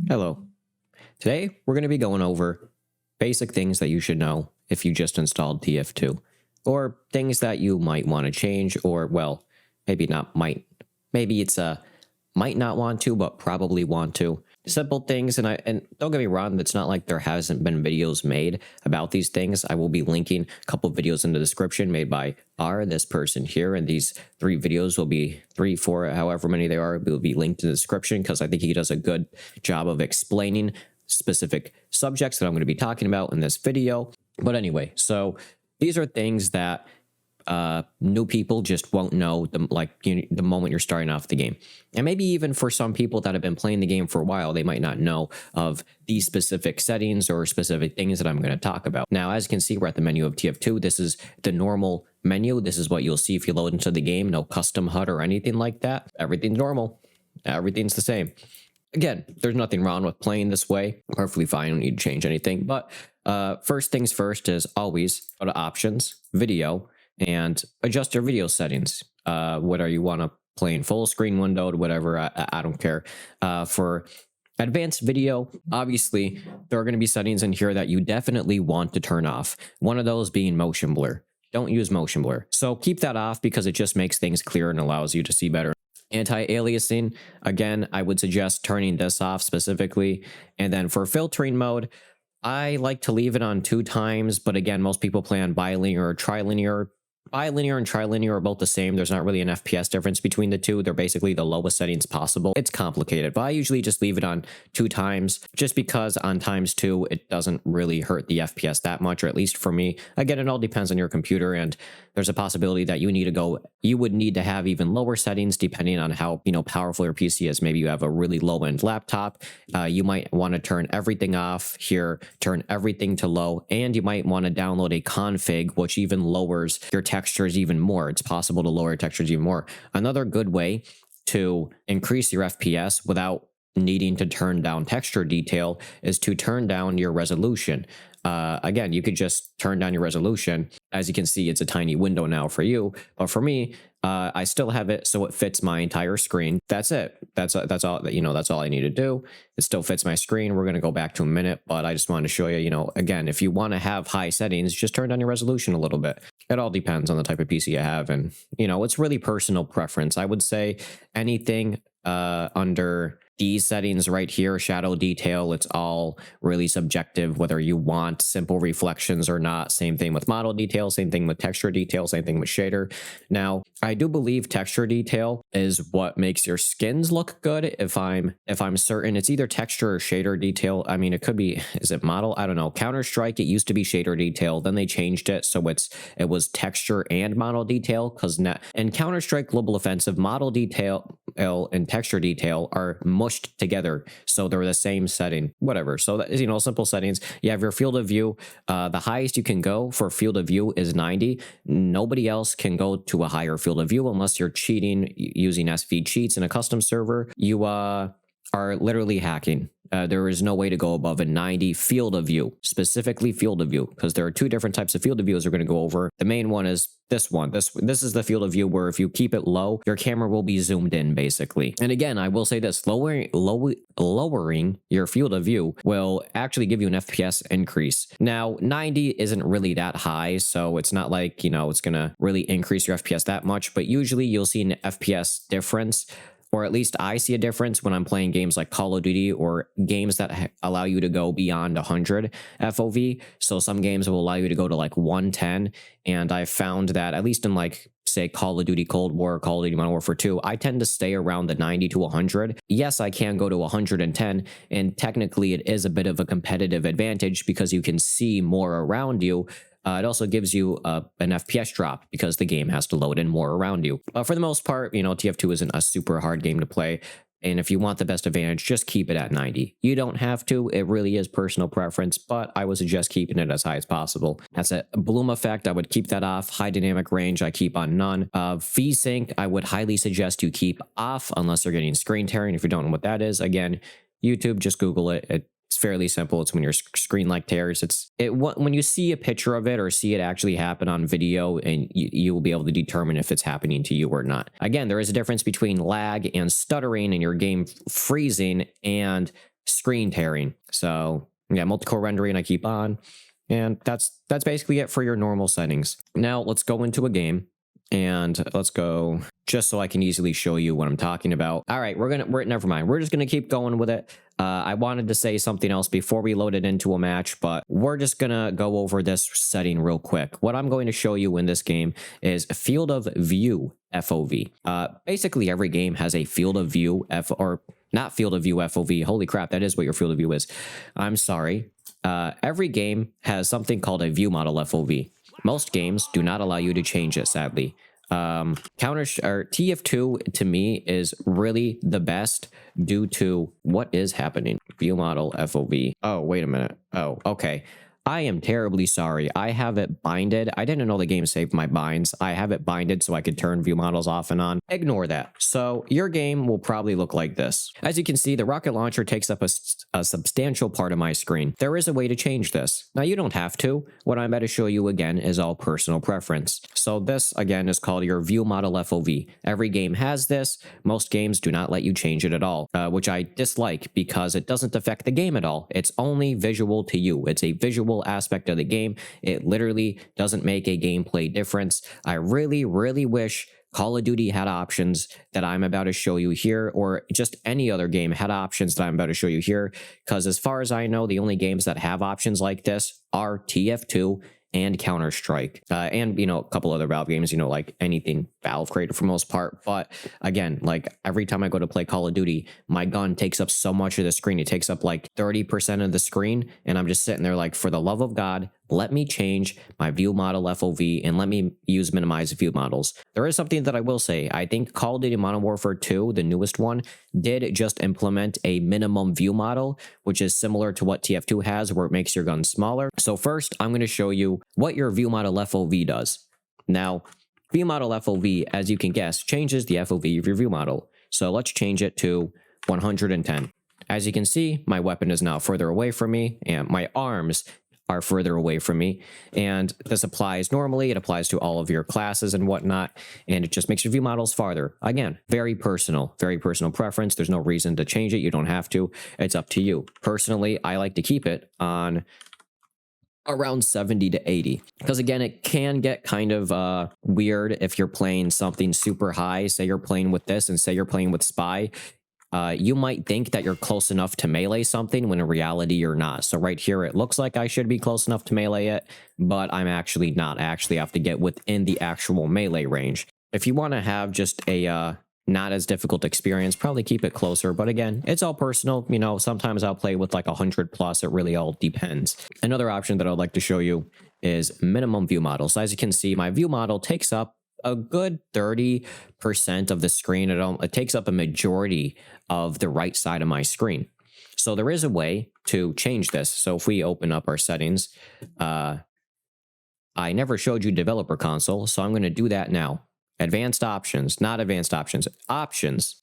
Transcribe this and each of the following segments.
Hello. Today, we're going to be going over basic things that you should know if you just installed TF2, or things that you might want to change, or, well, maybe not might. Maybe it's might not want to, but probably want to. Simple things, and don't get me wrong, it's not like there hasn't been videos made about these things. I will be linking a couple videos in the description made by this person here, and these 3 videos will be 3, 4, however many they are, will be linked in the description because I think he does a good job of explaining specific subjects that I'm going to be talking about in this video. But anyway, so these are things that new people just won't know the moment you're starting off the game. And maybe even for some people that have been playing the game for a while, they might not know of these specific settings or specific things that I'm going to talk about. Now, as you can see, we're at the menu of TF2. This is the normal menu. This is what you'll see if you load into the game. No custom HUD or anything like that. Everything's normal. Everything's the same. Again, there's nothing wrong with playing this way. Perfectly fine. Don't need to change anything. But first things first is always go to options, video, and adjust your video settings. Whether you want to play in full screen windowed, whatever, I don't care. For advanced video, obviously, there are going to be settings in here that you definitely want to turn off. One of those being motion blur. Don't use motion blur. So keep that off because it just makes things clear and allows you to see better. Anti-aliasing, again, I would suggest turning this off specifically. And then for filtering mode, I like to leave it on 2 times, but again, most people play on bilinear or trilinear. Bilinear and trilinear are both the same. There's not really an FPS difference between the two. They're basically the lowest settings possible. It's complicated, but I usually just leave it on 2 times just because on ×2, it doesn't really hurt the FPS that much, or at least for me. Again, it all depends on your computer, and there's a possibility that you would need to have even lower settings depending on how, powerful your PC is. Maybe you have a really low-end laptop. You might want to turn everything off here, turn everything to low, and you might want to download a config, which even lowers your textures even more. It's possible to lower textures even more. Another good way to increase your FPS without needing to turn down texture detail is to turn down your resolution. Again, you could just turn down your resolution. As you can see, it's a tiny window now for you, but for me, I still have it so it fits my entire screen. That's it. That's all. That's all I need to do. It still fits my screen. We're gonna go back to a minute, but I just wanted to show you. Again, if you want to have high settings, just turn down your resolution a little bit. It all depends on the type of PC you have, and it's really personal preference. I would say anything under these settings right here, shadow detail, it's all really subjective whether you want simple reflections or not. Same thing with model detail, same thing with texture detail, same thing with shader. Now, I do believe texture detail is what makes your skins look good. If I'm certain, it's either texture or shader detail. I mean, it could be, is it model? I don't know. Counter-Strike, it used to be shader detail, then they changed it so it was texture and model detail, because in Counter-Strike Global Offensive, model detail and texture detail are mushed together, so they're the same setting, whatever. So that is, simple settings. You have your field of view. The highest you can go for field of view is 90. Nobody else can go to a higher field of view unless you're cheating using SV cheats in a custom server. You are literally hacking. There is no way to go above a 90 field of view, specifically field of view, because there are 2 different types of field of views we're going to go over. The main one is this one. This is the field of view where if you keep it low, your camera will be zoomed in, basically. And again, I will say this, lowering your field of view will actually give you an FPS increase. Now, 90 isn't really that high, so it's not like, it's going to really increase your FPS that much, but usually you'll see an FPS difference. Or at least I see a difference when I'm playing games like Call of Duty or games that allow you to go beyond 100 FOV. So some games will allow you to go to like 110. And I found that at least in say Call of Duty Cold War, Call of Duty Modern Warfare 2, I tend to stay around the 90 to 100. Yes, I can go to 110, and technically it is a bit of a competitive advantage because you can see more around you. It also gives you an FPS drop because the game has to load in more around you. For the most part, TF2 isn't a super hard game to play. And if you want the best advantage, just keep it at 90. You don't have to. It really is personal preference, but I would suggest keeping it as high as possible. That's it. Bloom effect, I would keep that off. High dynamic range, I keep on none. VSync, I would highly suggest you keep off unless you're getting screen tearing. If you don't know what that is, again, YouTube, just Google it. It's fairly simple. It's when your screen tears. When you see a picture of it or see it actually happen on video, and you will be able to determine if it's happening to you or not. Again, there is a difference between lag and stuttering and your game freezing and screen tearing. So yeah, multi-core rendering I keep on. And that's basically it for your normal settings. Now let's go into a game and let's go just so I can easily show you what I'm talking about. All right, never mind. We're just gonna keep going with it. I wanted to say something else before we load it into a match, but we're just gonna go over this setting real quick. What I'm going to show you in this game is field of view FOV. Basically every game has a field of view or not field of view FOV. Holy crap, that is what your field of view is. I'm sorry. Every game has something called a view model FOV. Most games do not allow you to change it, sadly. TF2 to me is really the best due to what is happening. View model FOV. Oh, wait a minute. Oh, okay. I am terribly sorry. I have it binded. I didn't know the game saved my binds. I have it binded so I could turn view models off and on. Ignore that. So your game will probably look like this. As you can see, the rocket launcher takes up a substantial part of my screen. There is a way to change this. Now you don't have to. What I'm about to show you again is all personal preference. So this again is called your view model FOV. Every game has this. Most games do not let you change it at all, which I dislike because it doesn't affect the game at all. It's only visual to you. It's a visual aspect of the game. It literally doesn't make a gameplay difference. I really wish Call of Duty had options that I'm about to show you here, or just any other game had options that I'm about to show you here, because as far as I know, the only games that have options like this are TF2 and Counter-Strike, and, you know, a couple other Valve games, you know, like anything Valve created for most part. But again, like every time I go to play Call of Duty, my gun takes up so much of the screen. It takes up like 30% of the screen. And I'm just sitting there like, for the love of God, let me change my view model FOV and let me use minimize view models. There is something that I will say. I think Call of Duty Modern Warfare 2, the newest one, did just implement a minimum view model, which is similar to what TF2 has, where it makes your gun smaller. So first, I'm going to show you what your view model FOV does. Now, view model FOV, as you can guess, changes the FOV of your view model. So let's change it to 110. As you can see, my weapon is now further away from me, and my arms are further away from me. And this applies normally. It applies to all of your classes and whatnot. And it just makes your view models farther. Again, very personal preference. There's no reason to change it. You don't have to. It's up to you. Personally, I like to keep it on around 70 to 80. Because again, it can get kind of weird if you're playing something super high. Say you're playing with this and say you're playing with Spy. You might think that you're close enough to melee something when in reality you're not. So right here, it looks like I should be close enough to melee it, but I'm actually not. I actually have to get within the actual melee range. If you want to have just a not as difficult experience, probably keep it closer. But again, it's all personal. You know, sometimes I'll play with like 100 plus. It really all depends. Another option that I'd like to show you is minimum view model. So as you can see, my view model takes up a good 30% of the screen. It takes up a majority of the right side of my screen. So there is a way to change this. So if we open up our settings, I never showed you developer console, so I'm going to do that now. Advanced options, not advanced options, options.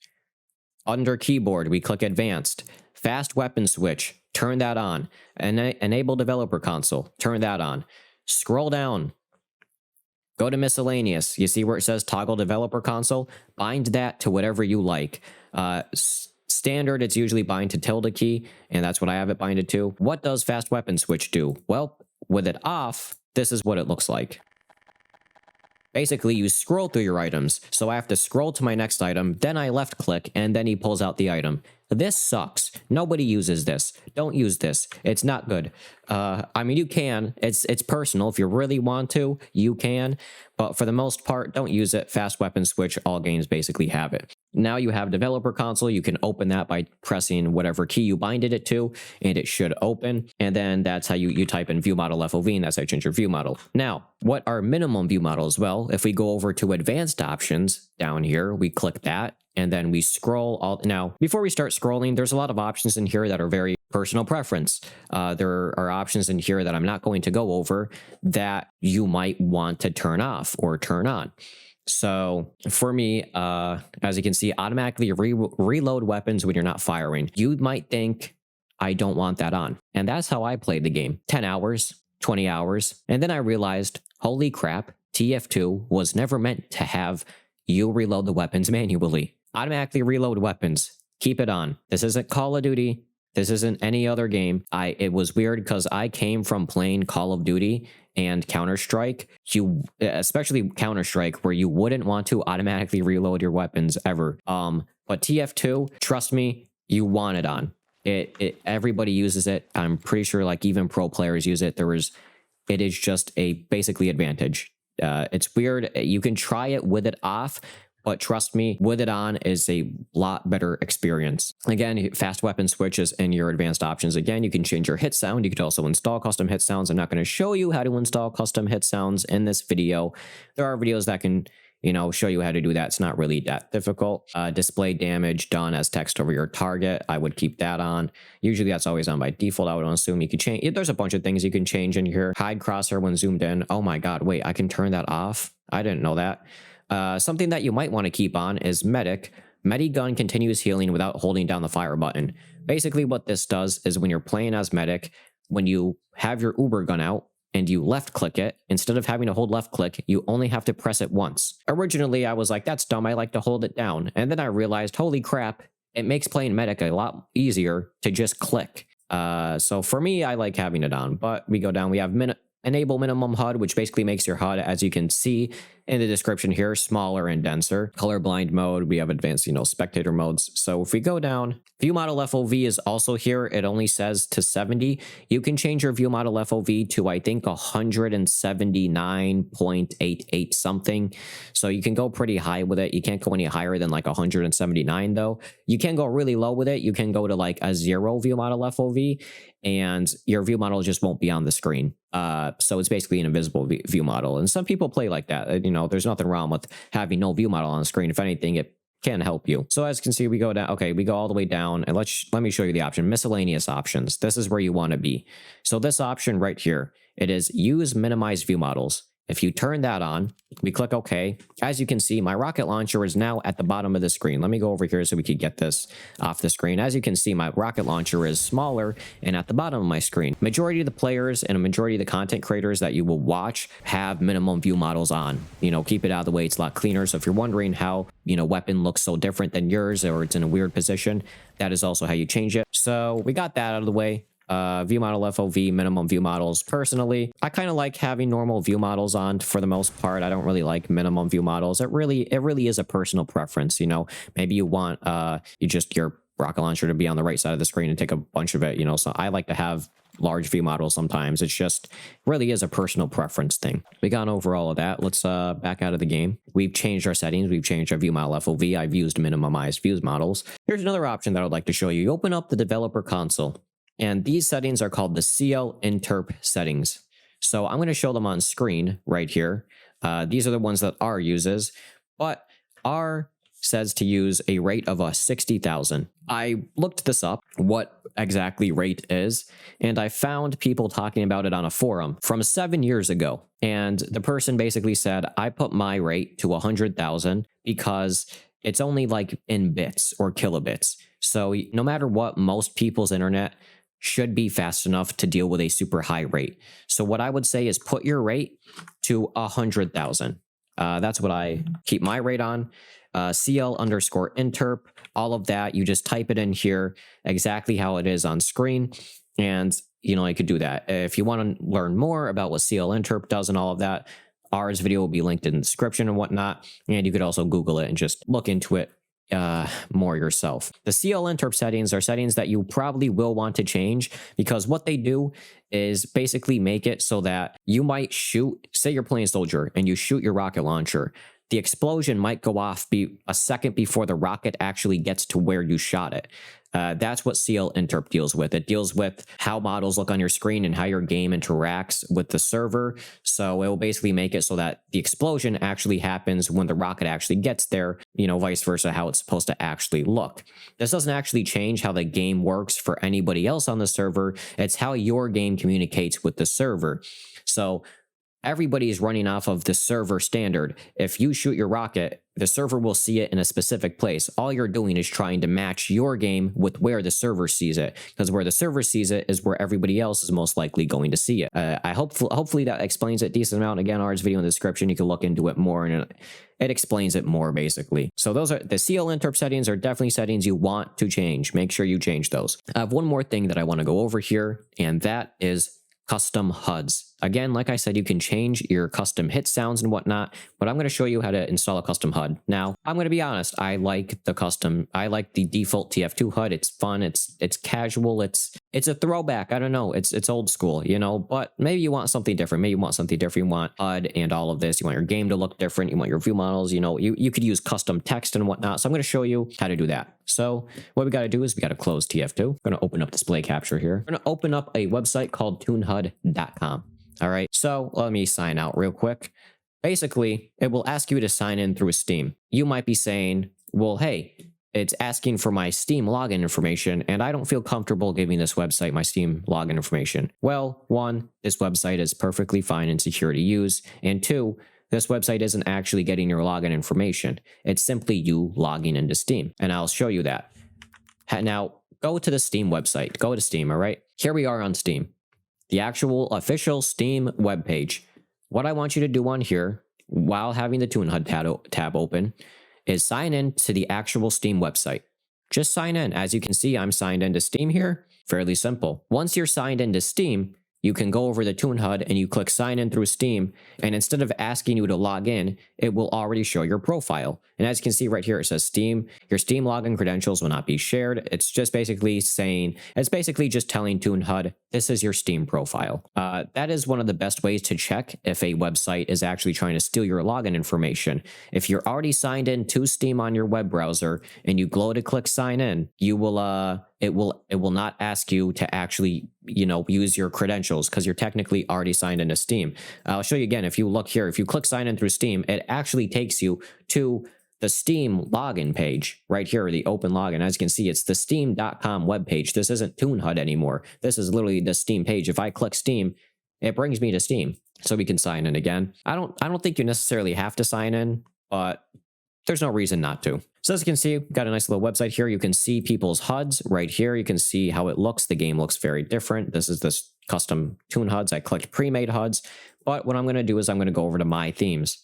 Under keyboard, we click advanced. Fast weapon switch, turn that on. Enable developer console, turn that on. Scroll down. Go to miscellaneous. You see where it says toggle developer console? Bind that to whatever you like. Standard, it's usually bind to tilde key, and that's what I have it binded to. What does fast weapon switch do? Well, with it off, this is what it looks like. Basically, you scroll through your items, so I have to scroll to my next item, then I left click, and then he pulls out the item. This sucks. Nobody uses this. Don't use this. It's not good. I mean, you can. It's personal. If you really want to, you can. But for the most part, don't use it. Fast weapon switch, all games basically have it. Now you have developer console. You can open that by pressing whatever key you binded it to, and it should open. And then that's how you type in view model FOV, and that's how you change your view model. Now, what are minimum view models? Well, if we go over to advanced options down here, we click that. And then we scroll all. Now, before we start scrolling, there's a lot of options in here that are very personal preference. There are options in here that I'm not going to go over that you might want to turn off or turn on. So for me, as you can see, automatically reload weapons when you're not firing. You might think I don't want that on. And that's how I played the game. 10 hours, 20 hours. And then I realized, holy crap, TF2 was never meant to have you reload the weapons manually. Automatically reload weapons. Keep it on. This isn't Call of Duty. This isn't any other game. It was weird because I came from playing Call of Duty and Counter-Strike, especially Counter-Strike, where you wouldn't want to automatically reload your weapons ever. But TF2, trust me, you want it on. Everybody uses it. I'm pretty sure like even pro players use it. It is just a basically advantage. It's weird. You can try it with it off, but trust me, with it on is a lot better experience. Again, fast weapon switches in your advanced options. Again, you can change your hit sound. You could also install custom hit sounds. I'm not going to show you how to install custom hit sounds in this video. There are videos that can, show you how to do that. It's not really that difficult. Display damage done as text over your target. I would keep that on. Usually that's always on by default. I would assume you could change. There's a bunch of things you can change in here. Hide crosshair when zoomed in. Oh my God, wait, I can turn that off. I didn't know that. Something that you might want to keep on is Medic. Medigun continues healing without holding down the fire button. Basically what this does is when you're playing as Medic, when you have your Uber gun out and you left click it, instead of having to hold left click, you only have to press it once. Originally I was like, that's dumb, I like to hold it down. And then I realized, holy crap, it makes playing Medic a lot easier to just click. So for me, I like having it on, but we go down, we have enable minimum HUD, which basically makes your HUD, as you can see in the description here, smaller and denser. Colorblind mode, we have advanced, spectator modes. So if we go down, view model FOV is also here. It only says to 70. You can change your view model FOV to, I think, 179.88 something. So you can go pretty high with it. You can't go any higher than like 179 though. You can go really low with it. You can go to like a 0 view model FOV and your view model just won't be on the screen. So it's basically an invisible view model. And some people play like that. There's nothing wrong with having no view model on the screen. If anything, it can help you. So as you can see, we go down. Okay, we go all the way down, and let me show you the option. Miscellaneous options. This is where you want to be. So this option right here, it is use minimize view models. If you turn that on, we click OK. As you can see, my rocket launcher is now at the bottom of the screen. Let me go over here so we could get this off the screen. As you can see, my rocket launcher is smaller and at the bottom of my screen. Majority of the players and a majority of the content creators that you will watch have minimum view models on. Keep it out of the way. It's a lot cleaner. So if you're wondering how, weapon looks so different than yours or it's in a weird position, that is also how you change it. So we got that out of the way. View model FOV, minimum view models. Personally, I kind of like having normal view models on for the most part. I don't really like minimum view models. It really is a personal preference. Maybe you want your rocket launcher to be on the right side of the screen and take a bunch of it. So I like to have large view models sometimes. It's just really is a personal preference thing. We gone over all of that. Let's back out of the game. We've changed our settings. We've changed our view model FOV. I've used minimized views models. Here's another option that I'd like to show you. You open up the developer console. And these settings are called the CL interp settings. So I'm going to show them on screen right here. These are the ones that R uses, but R says to use a rate of 60,000. I looked this up, what exactly rate is, and I found people talking about it on a forum from 7 years ago. And the person basically said, I put my rate to 100,000 because it's only like in bits or kilobits. So no matter what, most people's internet should be fast enough to deal with a super high rate. So what I would say is put your rate to 100,000. That's what I keep my rate on. CL_interp, all of that. You just type it in here exactly how it is on screen. And, you could do that. If you want to learn more about what CL interp does and all of that, R's video will be linked in the description and whatnot. And you could also Google it and just look into it more yourself. The CL interp settings are settings that you probably will want to change because what they do is basically make it so that you might shoot, say you're playing soldier and you shoot your rocket launcher. The explosion might go off a second before the rocket actually gets to where you shot it. That's what CL interp deals with. It deals with how models look on your screen and how your game interacts with the server. So it will basically make it so that the explosion actually happens when the rocket actually gets there, vice versa, how it's supposed to actually look. This doesn't actually change how the game works for anybody else on the server. It's how your game communicates with the server. So everybody is running off of the server standard. If you shoot your rocket the server will see it in a specific place. All you're doing is trying to match your game with where the server sees it, because where the server sees it is where everybody else is most likely going to see it. Hopefully that explains it decent amount. Again, ours video in the description, you can look into it more, and it explains it more basically. So those are the CL interp settings, are definitely settings you want to change. Make sure you change those. I have one more thing that I want to go over here, and that is custom HUDs. Again, like I said, you can change your custom hit sounds and whatnot, but I'm going to show you how to install a custom HUD. Now, I'm going to be honest, I like the default TF2 HUD. It's fun, it's casual, it's a throwback. I don't know, it's old school, you know, but maybe you want something different. Maybe you want something different. You want HUD and all of this. You want your game to look different. You want your view models, you know, you could use custom text and whatnot. So I'm going to show you how to do that. So what we got to do is we got to close TF2. I'm going to open up display capture here. I'm going to open up a website called tunehud.com. All right, so let me sign out real quick. Basically, it will ask you to sign in through Steam. You might be saying, well, hey, it's asking for my Steam login information, and I don't feel comfortable giving this website my Steam login information. Well, one, this website is perfectly fine and secure to use, and two, this website isn't actually getting your login information. It's simply you logging into Steam, and I'll show you that. Now, go to the Steam website. Go to Steam, all right? Here we are on Steam. The actual official Steam webpage. What I want you to do on here, while having the TuneHud tab open, is sign in to the actual Steam website. Just sign in. As you can see, I'm signed into Steam here. Fairly simple. Once you're signed into Steam, you can go over the TuneHud and you click sign in through Steam, and instead of asking you to log in, it will already show your profile. And as you can see right here, it says Steam, your Steam login credentials will not be shared. It's just basically saying, it's basically just telling TuneHud, this is your Steam profile. That is one of the best ways to check if a website is actually trying to steal your login information. If you're already signed in to Steam on your web browser and you go to click sign in, you will, it will not ask you to actually, you know, use your credentials because you're technically already signed into Steam. I'll show you again. If you look here, if you click sign in through Steam, it actually takes you to the Steam login page right here, the open login. As you can see, it's the steam.com webpage. This isn't TuneHud anymore. This is literally the Steam page. If I click Steam, it brings me to Steam. So we can sign in again. I don't think you necessarily have to sign in, but there's no reason not to. So as you can see, we've got a nice little website here. You can see people's HUDs right here. You can see how it looks. The game looks very different. This is this custom Tune HUDs. I clicked pre-made HUDs, but what I'm going to do is I'm going to go over to my themes.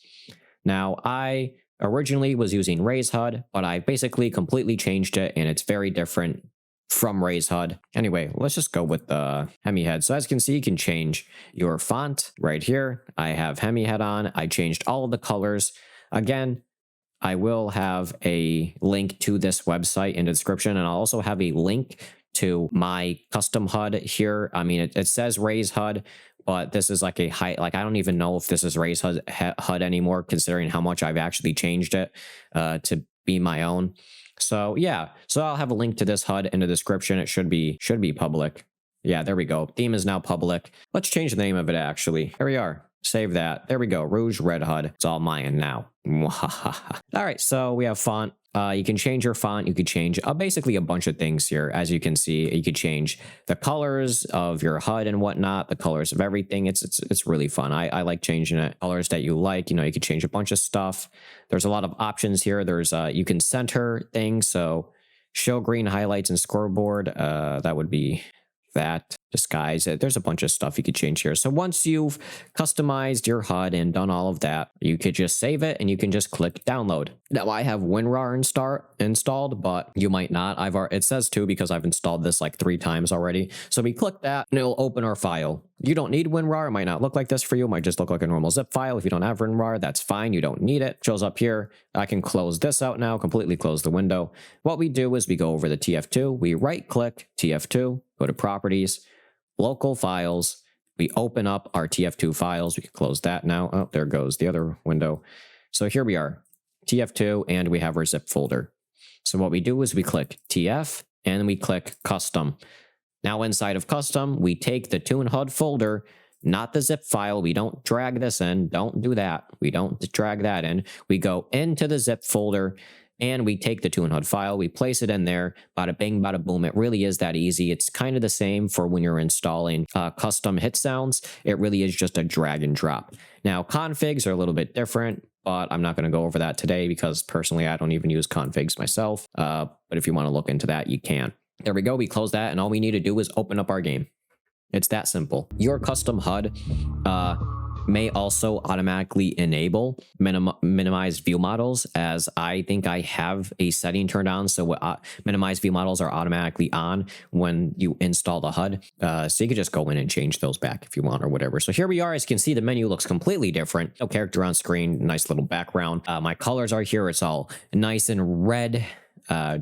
Now, I originally was using Ray's HUD, but I basically completely changed it, and it's very different from Ray's HUD. Anyway, let's just go with the Hemi head. So as you can see, you can change your font right here. I have Hemi head on. I changed all of the colors. Again, I will have a link to this website in the description, and I'll also have a link to my custom HUD here. I mean, it says Ray's HUD, but this is like a high, like I don't even know if this is Ray's HUD anymore, considering how much I've actually changed it to be my own. So yeah, so I'll have a link to this HUD in the description. It should be public. Yeah, there we go. Theme is now public. Let's change the name of it actually. Here we are. Save that. There we go. Rouge Red HUD. It's all mine now. All right, so we have font. You can change your font. You could change basically a bunch of things here. As you can see, you could change the colors of your HUD and whatnot, the colors of everything. It's really fun. I like changing it. Colors that you like. You know, you could change a bunch of stuff. There's a lot of options here. There's you can center things. So show green highlights and scoreboard. That would be that. Disguise it. There's a bunch of stuff you could change here. So once you've customized your HUD and done all of that, you could just save it and you can just click download. Now I have WinRAR installed, but you might not. It says 2 because I've installed this like 3 times already. So we click that and it'll open our file. You don't need WinRAR. It might not look like this for you. It might just look like a normal zip file. If you don't have WinRAR, that's fine. You don't need it. Shows up here. I can close this out now, completely close the window. What we do is we go over the TF2. We right click TF2, go to properties, local files. We open up our TF2 files. We can close that now. Oh, there goes the other window. So here we are, TF2, and we have our zip folder. So what we do is we click TF and we click custom. Now inside of custom, we take the TuneHud folder, not the zip file. We don't drag this in. Don't do that. We don't drag that in. We go into the zip folder and we take the TuneHud file, we place it in there, bada bing, bada boom. It really is that easy. It's kind of the same for when you're installing custom hit sounds. It really is just a drag and drop. Now, configs are a little bit different. but I'm not going to go over that today because personally I don't even use configs myself. But if you want to look into that, you can. There we go. We close that, and all we need to do is open up our game. It's that simple. Your custom HUD may also automatically enable minimize view models, as I think I have a setting turned on. So minimize view models are automatically on when you install the HUD. So you could just go in and change those back if you want or whatever. So here we are. As you can see, the menu looks completely different. No character on screen, nice little background. My colors are here. It's all nice and red.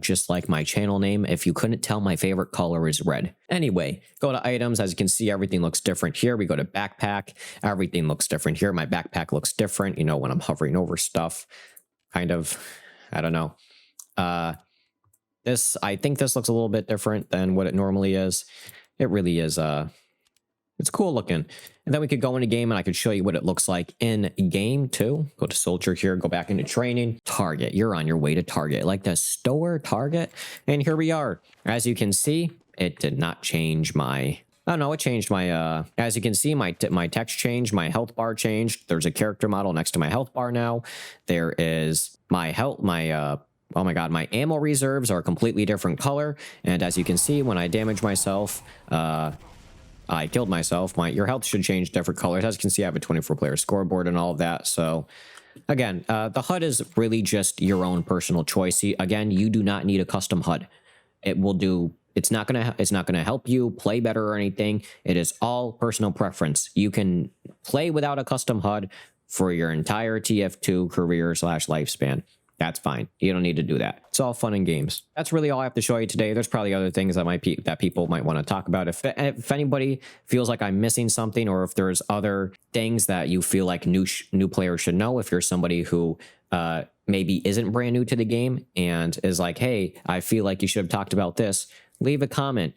Just like my channel name. If you couldn't tell, my favorite color is red. Anyway, go to items. As you can see, everything looks different here. We go to backpack. Everything looks different here. My backpack looks different, you know, when I'm hovering over stuff. Kind of, I don't know. I think this looks a little bit different than what it normally is. It really is, it's cool looking. And then we could go into game and I could show you what it looks like in game too. Go to soldier here, go back into training. Target, you're on your way to target, like the store target. And here we are. As you can see, it did not change my, oh no, it changed my, as you can see, my text changed, my health bar changed. There's a character model next to my health bar now. There is my health, oh my god, my ammo reserves are a completely different color. And as you can see, when I damage myself, I killed myself. Your health should change different colors. As you can see, I have a 24-player scoreboard and all of that. So again, the HUD is really just your own personal choice. Again, you do not need a custom HUD. It will do. It's not gonna help you play better or anything. It is all personal preference. You can play without a custom HUD for your entire TF2 career / lifespan. That's fine. You don't need to do that. It's all fun and games. That's really all I have to show you today. There's probably other things that people might want to talk about. If anybody feels like I'm missing something, or if there's other things that you feel like new players should know, if you're somebody who maybe isn't brand new to the game and is like, hey, I feel like you should have talked about this, leave a comment.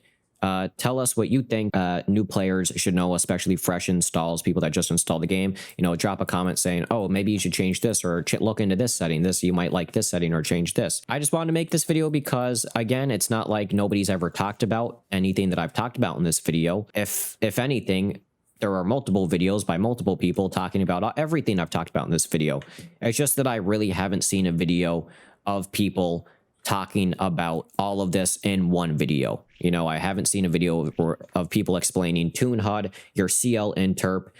Tell us what you think new players should know, especially fresh installs, people that just installed the game. You know, drop a comment saying, oh, maybe you should change this, or look into this setting. You might like this setting, or change this. I just wanted to make this video because, again, it's not like nobody's ever talked about anything that I've talked about in this video. If anything, there are multiple videos by multiple people talking about everything I've talked about in this video. It's just that I really haven't seen a video of people talking about all of this in one video. You know, I haven't seen a video of people explaining Tune HUD, your CL interp,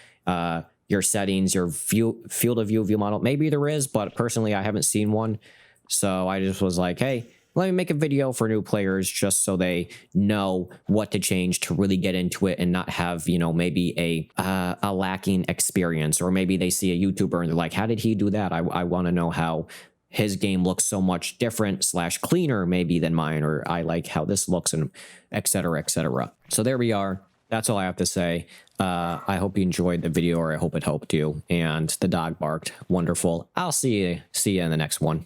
your settings, your field of view model. Maybe there is, but personally, I haven't seen one. So I just was like, hey, let me make a video for new players just so they know what to change to really get into it and not have, you know, maybe a lacking experience, or maybe they see a YouTuber and they're like, how did he do that? I want to know how his game looks so much different / cleaner maybe than mine, or I like how this looks, and et cetera, et cetera. So there we are. That's all I have to say. I hope you enjoyed the video, or I hope it helped you. And the dog barked. Wonderful. I'll see you in the next one.